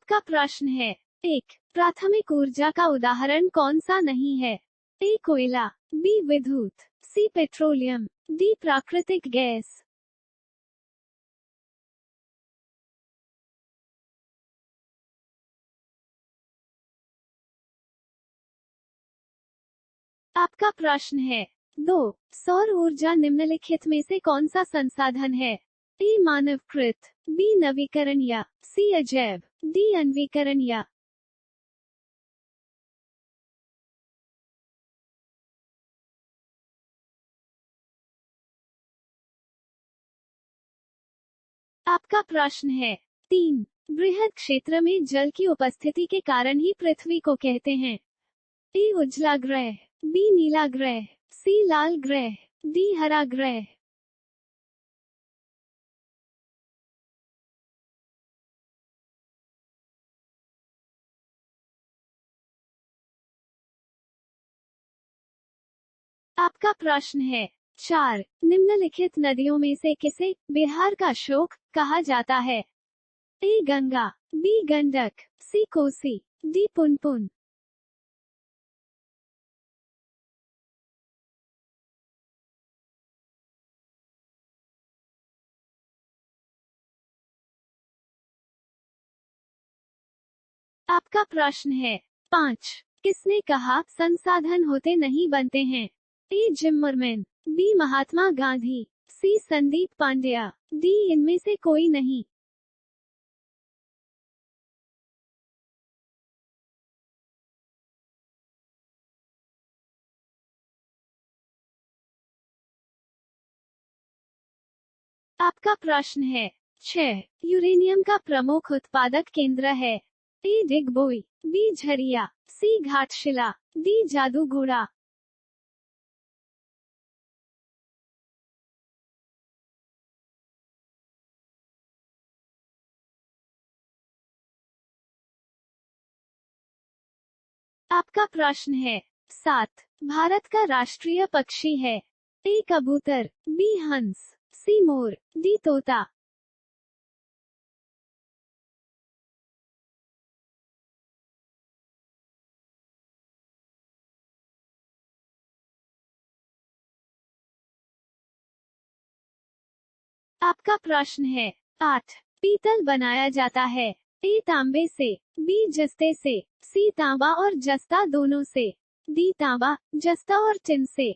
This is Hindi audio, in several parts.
आपका प्रश्न है। 1. प्राथमिक ऊर्जा का उदाहरण कौन सा नहीं है? ए. कोयला, बी. विद्युत, सी. Petroleum, D. प्राकृतिक गैस। आपका प्रश्न है। 2. सौर ऊर्जा निम्नलिखित में से कौन सा संसाधन है? ए. मानवकृत, बी. नवीकरणीय, सी. अजैव, डी. अनवीकरणीय। आपका प्रश्न है। 3. बृहद क्षेत्र में जल की उपस्थिति के कारण ही पृथ्वी को कहते हैं। ए. उजला ग्रह, बी. नीला ग्रह, सी. लाल ग्रह, डी. हरा ग्रह। आपका प्रश्न है। 4. निम्नलिखित नदियों में से किसे बिहार का शोक कहा जाता है? ए. गंगा, बी. गंडक, सी. कोसी, डी. पुनपुन। आपका प्रश्न है। 5. किसने कहा संसाधन होते नहीं बनते हैं? ए. जिम्मरमैन, बी. महात्मा गांधी, सी. संदीप पांड्या, डी. इनमें से कोई नहीं। आपका प्रश्न है। 6. यूरेनियम का प्रमुख उत्पादक केंद्र है? ए. डिगबोई, बी. झरिया, सी. घाटशिला, डी. जादूगोड़ा। आपका प्रश्न है। 7. भारत का राष्ट्रीय पक्षी है? ए. कबूतर, बी. हंस, सी. मोर, डी. तोता। आपका प्रश्न है। 8. पीतल बनाया जाता है? ए. तांबे से, बी. जस्ते से, सी. तांबा और जस्ता दोनों से, डी. तांबा, जस्ता और टिन से।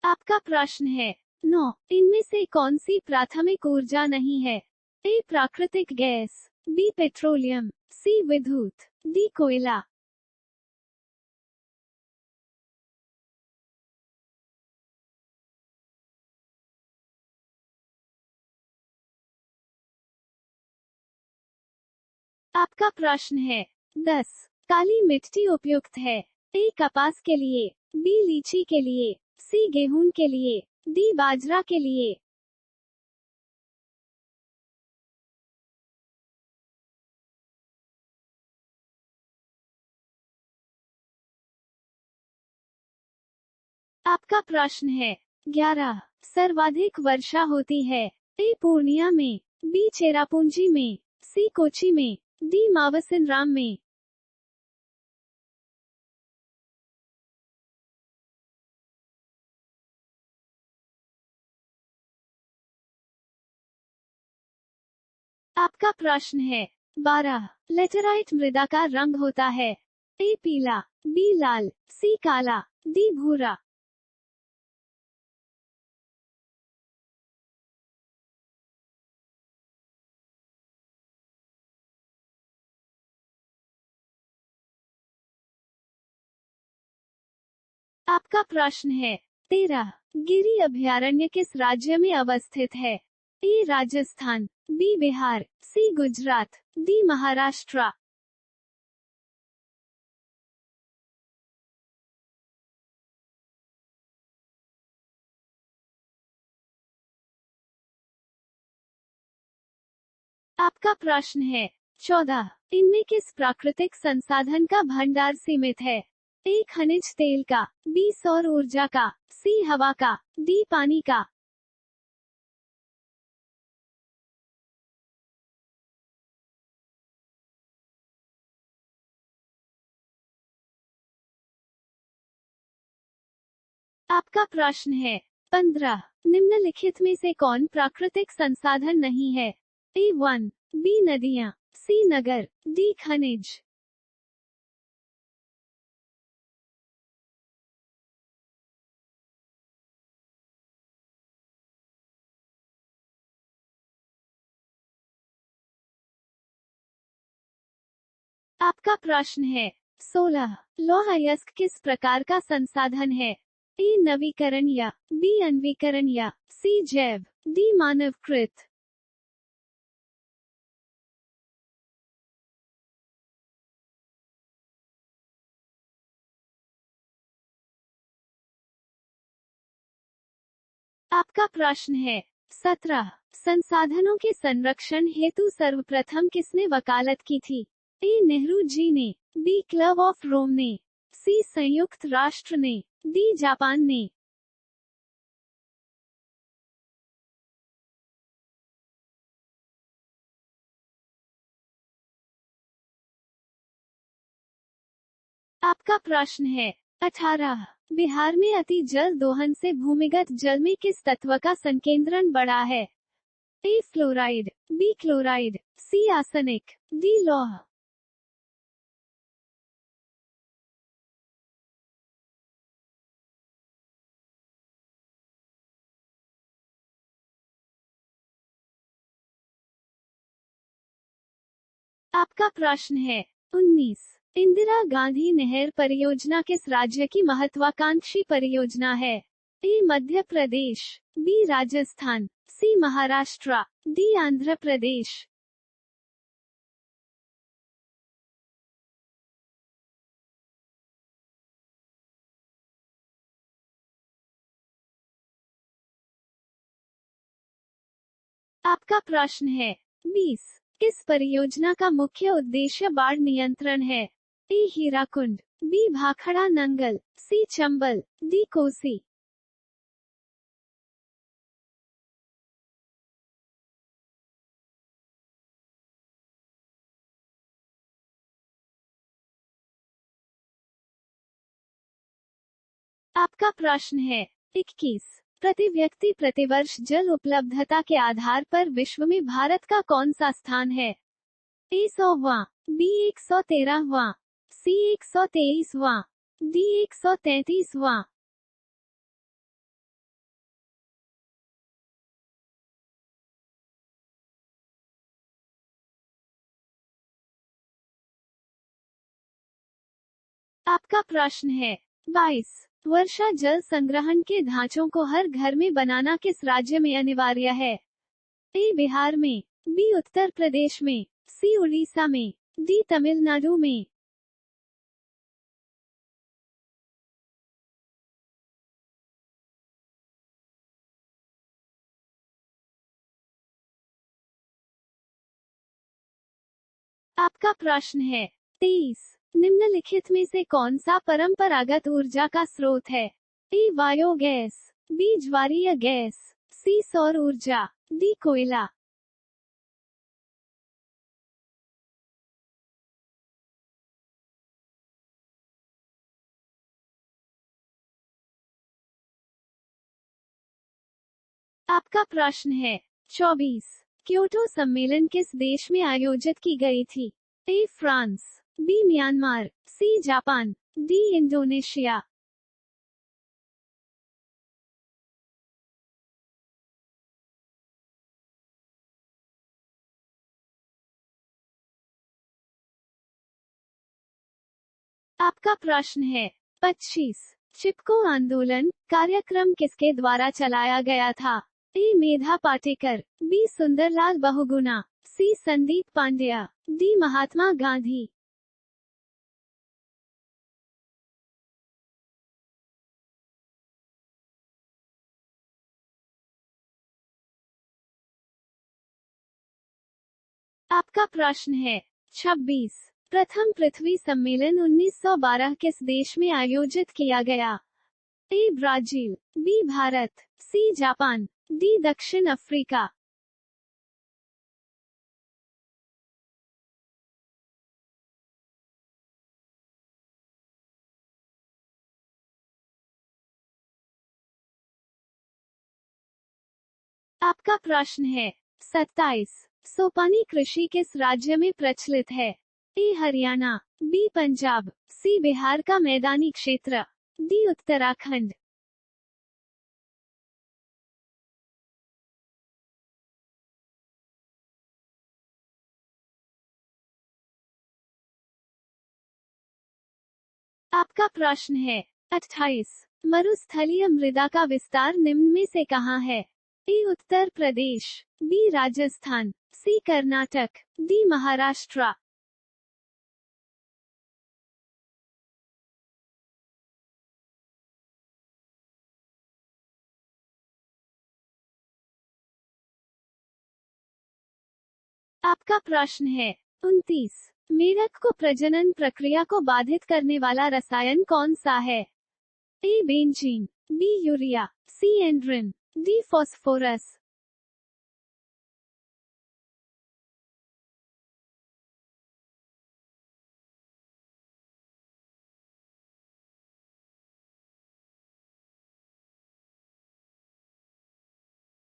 आपका प्रश्न है। 9. इनमें से कौन सी प्राथमिक ऊर्जा नहीं है? ए. प्राकृतिक गैस, बी. पेट्रोलियम, सी. विद्युत, डी. कोयला। आपका प्रश्न है। 10. काली मिट्टी उपयुक्त है? ए. कपास के लिए, बी. लीची के लिए, सी. गेहूं के लिए, डी. बाजरा के लिए। आपका प्रश्न है। 11. सर्वाधिक वर्षा होती है? ए. पूर्णिया में, बी. चेरापूंजी में, सी. कोची में, डी. मावसिनराम में। आपका प्रश्न है। 12. लेटेराइट मृदा का रंग होता है? ए. पीला, बी. लाल, सी. काला, डी. भूरा। आपका प्रश्न है। 13. गिरी अभयारण्य किस राज्य में अवस्थित है? ए. राजस्थान, बी. बिहार, सी. गुजरात, डी. महाराष्ट्र। आपका प्रश्न है। 14. इनमें किस प्राकृतिक संसाधन का भंडार सीमित है? ए खनिज तेल का, बी सौर ऊर्जा का, सी हवा का, डी पानी का। आपका प्रश्न है 15। निम्नलिखित में से कौन प्राकृतिक संसाधन नहीं है? ए वन, बी नदियां, सी नगर, डी खनिज। आपका प्रश्न है 16। लौह अयस्क किस प्रकार का संसाधन है? ए नवीकरण या बी अन्वीकरण या सी जैव, डी मानवकृत। आपका प्रश्न है 17। संसाधनों के संरक्षण हेतु सर्वप्रथम किसने वकालत की थी? ए नेहरू जी ने, बी क्लब ऑफ रोम ने, सी संयुक्त राष्ट्र ने, डी जापान ने। आपका प्रश्न है 18। बिहार में अति जल दोहन से भूमिगत जल में किस तत्व का संकेंद्रण बढ़ा है? ए फ्लोराइड, बी क्लोराइड, सी आर्सेनिक, डी लौह। आपका प्रश्न है 19। इंदिरा गांधी नहर परियोजना किस राज्य की महत्वाकांक्षी परियोजना है? ए मध्य प्रदेश, बी राजस्थान, सी महाराष्ट्र, डी आंध्र प्रदेश। आपका प्रश्न है 20। इस परियोजना का मुख्य उद्देश्य बाढ़ नियंत्रण है? ए हीराकुंड, बी भाखड़ा नंगल, सी चंबल, डी कोसी। आपका प्रश्न है 21। प्रति व्यक्ति प्रतिवर्ष जल उपलब्धता के आधार पर विश्व में भारत का कौन सा स्थान है? ए 100वां, बी 113वां, सी 123वां, डी 133वां। आपका प्रश्न है 22। वर्षा जल संग्रहण के ढांचों को हर घर में बनाना किस राज्य में अनिवार्य है? ए बिहार में, बी उत्तर प्रदेश में, सी उड़ीसा में, डी तमिलनाडु में। आपका प्रश्न है 23। निम्नलिखित में से कौन सा परंपरागत ऊर्जा का स्रोत है? ए बायोगैस, बी ज्वारीय गैस, सी सौर ऊर्जा, डी कोयला। आपका प्रश्न है 24। क्योटो सम्मेलन किस देश में आयोजित की गई थी? A France, B Myanmar, C Japan, D Indonesia. आपका प्रश्न है 25। चिपको आंदोलन कार्यक्रम किसके द्वारा चलाया गया था? ए मेधा पाटेकर, बी सुंदरलाल बहुगुणा, सी संदीप पांड्या, डी महात्मा गांधी। आपका प्रश्न है 26। प्रथम पृथ्वी सम्मेलन 1912 किस देश में आयोजित किया गया? A Brazil, B Bharat, C Japan, D दक्षिण अफ्रीका। आपका प्रश्न है 27। सोपानी कृषि किस राज्य में प्रचलित है? ए हरियाणा, बी पंजाब, सी बिहार का मैदानी क्षेत्र, डी उत्तराखंड। आपका प्रश्न है 28। मरुस्थलीय मृदा का विस्तार निम्न में से कहाँ है? ए उत्तर प्रदेश, बी राजस्थान, सी कर्नाटक, डी महाराष्ट्र। आपका प्रश्न है 29। मेढक को प्रजनन प्रक्रिया को बाधित करने वाला रसायन कौन सा है? ए बेंजीन, बी यूरिया, सी एंड्रिन, डी फास्फोरस।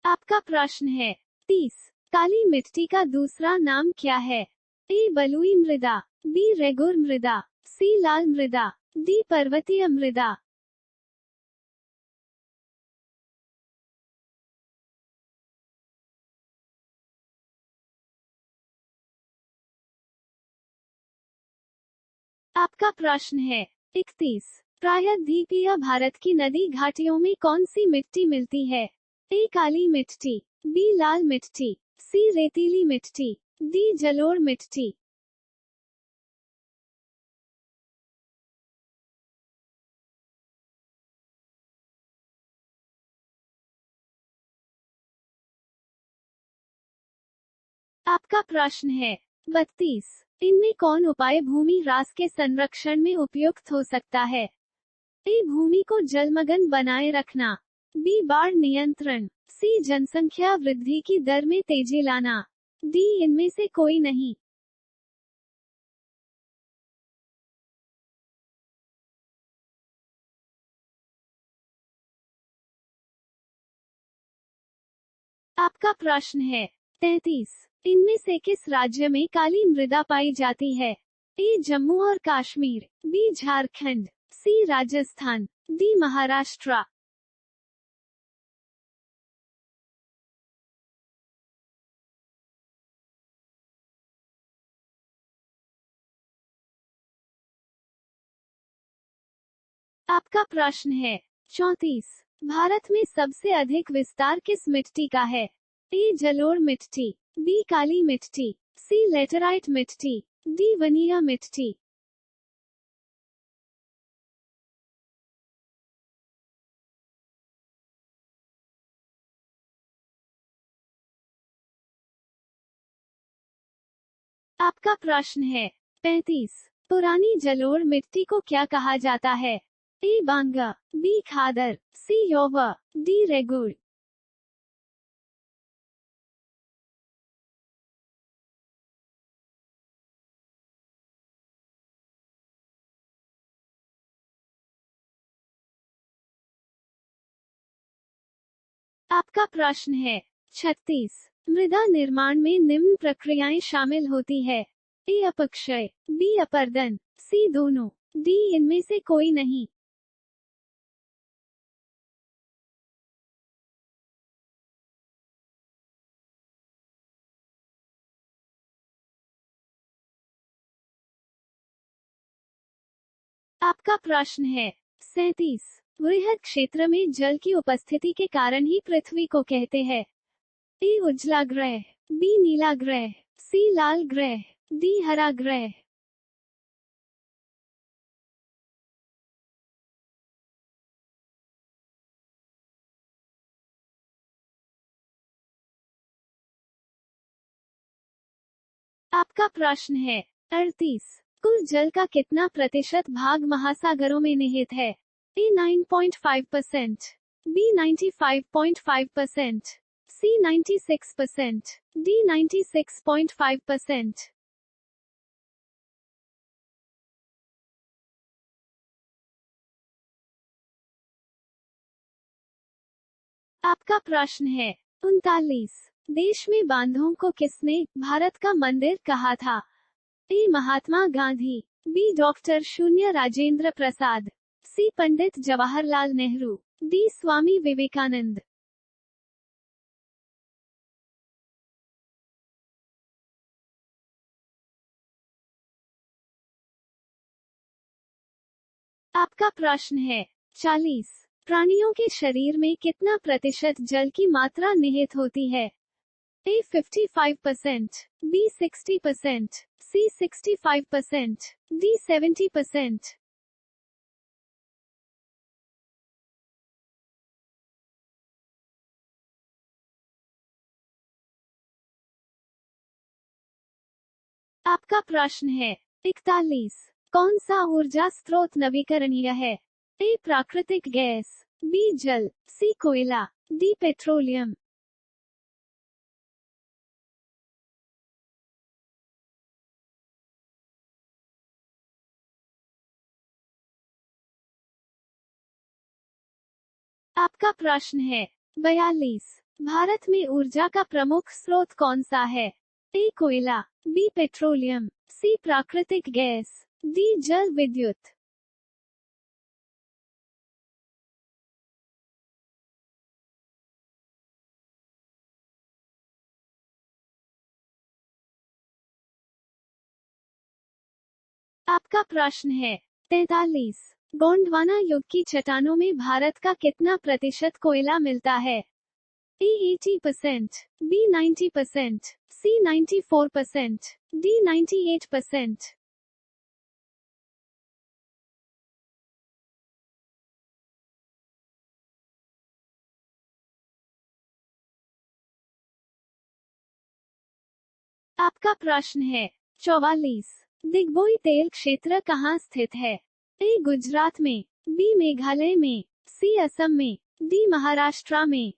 आपका प्रश्न है 30। काली मिट्टी का दूसरा नाम क्या है? ए बलुई मृदा, बी रेगुर मृदा, सी लाल मृदा, डी पर्वतीय मृदा। आपका प्रश्न है 31। प्रायद्वीपीय भारत की नदी घाटियों में कौन सी मिट्टी मिलती है? ए काली मिट्टी, बी लाल मिट्टी, सी रेतीली मिट्टी, डी जलोढ़ मिट्टी। आपका प्रश्न है 32। इनमें कौन उपाय भूमि ह्रास के संरक्षण में उपयुक्त हो सकता है? ए भूमि को जलमग्न बनाए रखना, बी बाढ़ नियंत्रण, सी जनसंख्या वृद्धि की दर में तेजी लाना, डी इनमें से कोई नहीं। आपका प्रश्न है 33। इनमें से किस राज्य में काली मृदा पाई जाती है? ए जम्मू और कश्मीर, बी झारखंड, सी राजस्थान, डी महाराष्ट्र। आपका प्रश्न है 34। भारत में सबसे अधिक विस्तार किस मिट्टी का है? ए जलोढ़ मिट्टी, बी काली मिट्टी, सी लेटराइट मिट्टी, डी वनिया मिट्टी। आपका प्रश्न है 35। पुरानी जलोढ़ मिट्टी को क्या कहा जाता है? ए बांगा, बी खादर, सी योवा, डी रेगुड़। आपका प्रश्न है 36। मृदा निर्माण में निम्न प्रक्रियाएं शामिल होती है? ए अपक्षय, बी अपर्दन, सी दोनों, डी इनमें से कोई नहीं। आपका प्रश्न है 37। वृहद क्षेत्र में जल की उपस्थिति के कारण ही पृथ्वी को कहते हैं? ए उजला ग्रह, बी नीला ग्रह, सी लाल ग्रह, डी हरा ग्रह। आपका प्रश्न है 38। कुल जल का कितना प्रतिशत भाग महासागरों में निहित है? A 9.5%, B 95.5%, C 96%, D 96.5%। आपका प्रश्न है 39। देश में बांधों को किसने भारत का मंदिर कहा था? ए महात्मा गांधी, बी डॉक्टर शून्य राजेंद्र प्रसाद, सी पंडित जवाहरलाल नेहरू, डी स्वामी विवेकानंद। आपका प्रश्न है 40। प्राणियों के शरीर में कितना प्रतिशत जल की मात्रा निहित होती है? ए 55%, बी 60%, सी 65%, डी 70%। आपका प्रश्न है 41। कौन सा ऊर्जा स्रोत नवीकरणीय है? ए प्राकृतिक गैस, बी जल, सी कोयला, डी पेट्रोलियम। आपका प्रश्न है 42। भारत में ऊर्जा का प्रमुख स्रोत कौन सा है? ए कोयला, बी पेट्रोलियम, सी प्राकृतिक गैस, डी जल विद्युत। आपका प्रश्न है 43। गोंडवाना युग की चट्टानों में भारत का कितना प्रतिशत कोयला मिलता है? ए 80%, बी 90%, सी 94%, डी 98%। आपका प्रश्न है 44। दिग्बोई तेल क्षेत्र कहाँ स्थित है? ए गुजरात में, बी मेघालय में, सी असम में, डी महाराष्ट्र में।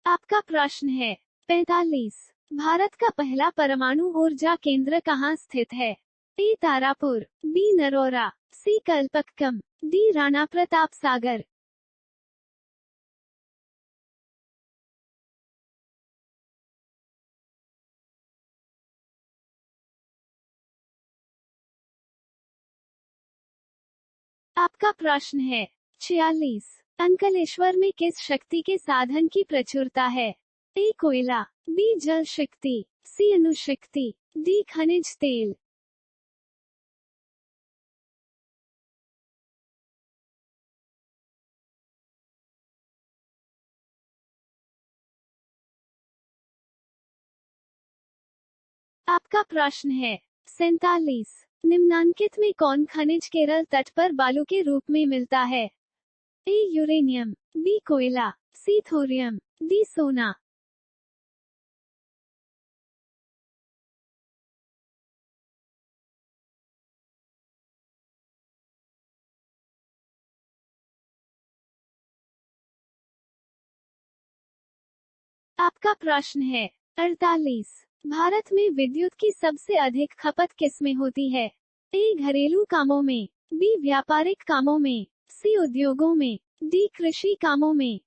आपका प्रश्न है 45। भारत का पहला परमाणु ऊर्जा केंद्र कहाँ स्थित है? ए तारापुर, बी नरोरा, सी कल्पक्कम, डी राणा प्रताप सागर। आपका प्रश्न है 46। अंकलेश्वर में किस शक्ति के साधन की प्रचुरता है? ए कोयला, बी जल शक्ति, सी अणुशक्ति, डी खनिज तेल। आपका प्रश्न है 47। निम्नांकित में कौन खनिज केरल तट पर बालू के रूप में मिलता है? ए यूरेनियम, बी कोयला, सी थोरियम, डी सोना। आपका प्रश्न है 48। भारत में विद्युत की सबसे अधिक खपत किसमें होती है? ए घरेलू कामों में, बी व्यापारिक कामों में, सी उद्योगों में, डी कृषि कामों में।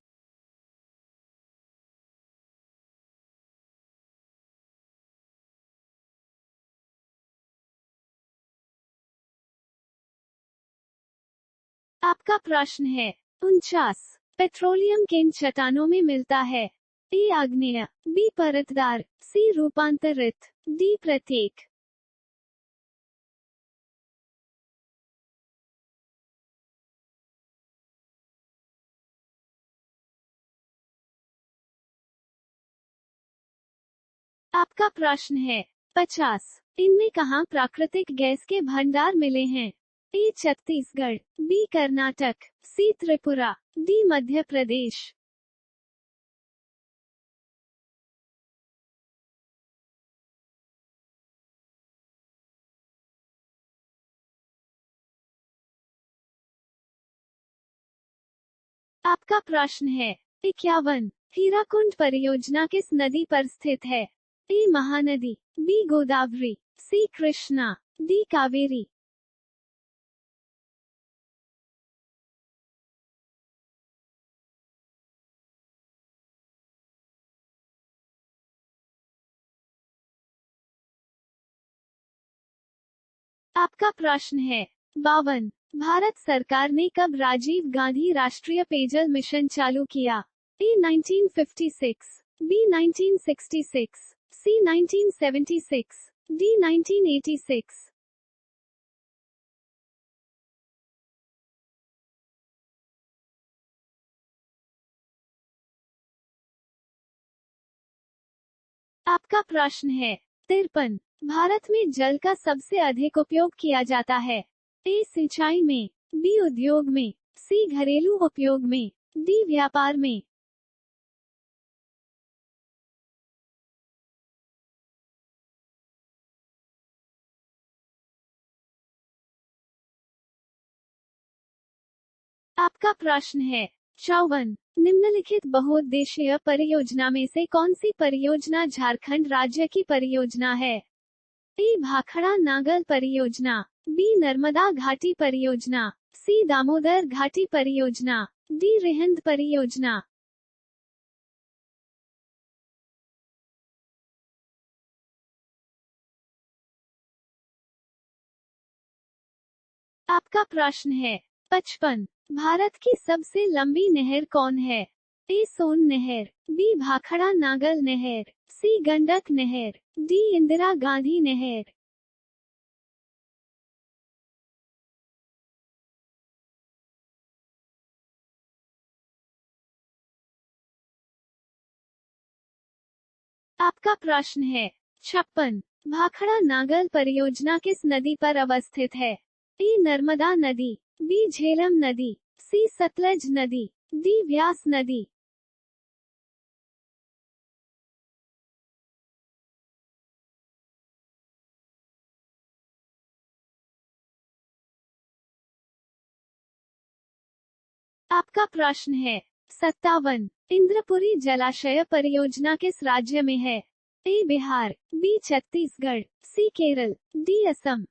आपका प्रश्न है 49। पेट्रोलियम किन चट्टानों में मिलता है? ए आग्नेय, बी परतदार, सी रूपांतरित, डी प्रत्येक। आपका प्रश्न है 50। इनमें कहाँ प्राकृतिक गैस के भंडार मिले हैं? ए छत्तीसगढ़, बी कर्नाटक, सी त्रिपुरा, डी मध्य प्रदेश। आपका प्रश्न है 51। हीराकुंड परियोजना किस नदी पर स्थित है? ए महानदी, बी गोदावरी, सी कृष्णा, डी कावेरी। आपका प्रश्न है 52। भारत सरकार ने कब राजीव गांधी राष्ट्रीय पेयजल मिशन चालू किया? ए 1956, बी 1966, सी 1976, डी 1986। आपका प्रश्न है 53। भारत में जल का सबसे अधिक उपयोग किया जाता है? ए सिंचाई में, बी उद्योग में, सी घरेलू उपयोग में, डी व्यापार में। आपका प्रश्न है 54। निम्नलिखित बहुउद्देशीय परियोजना में से कौन सी परियोजना झारखंड राज्य की परियोजना है? ए भाखड़ा नागल परियोजना, बी नर्मदा घाटी परियोजना, सी दामोदर घाटी परियोजना, डी रिहंद परियोजना। आपका प्रश्न है 55। भारत की सबसे लंबी नहर कौन है? ए सोन नहर, बी भाखड़ा नागल नहर, सी गंडक नहर, डी इंदिरा गांधी नहर। आपका प्रश्न है 56। भाखड़ा नागल परियोजना किस नदी पर अवस्थित है? ए नर्मदा नदी, बी झेलम नदी, सी सतलज नदी, डी व्यास नदी। आपका प्रश्न है 57। इंद्रपुरी जलाशय परियोजना किस राज्य में है? ए बिहार, बी छत्तीसगढ़, सी केरल, डी असम।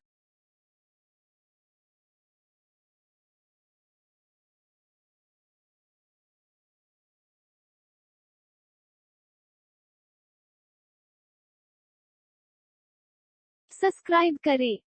सब्सक्राइब करें।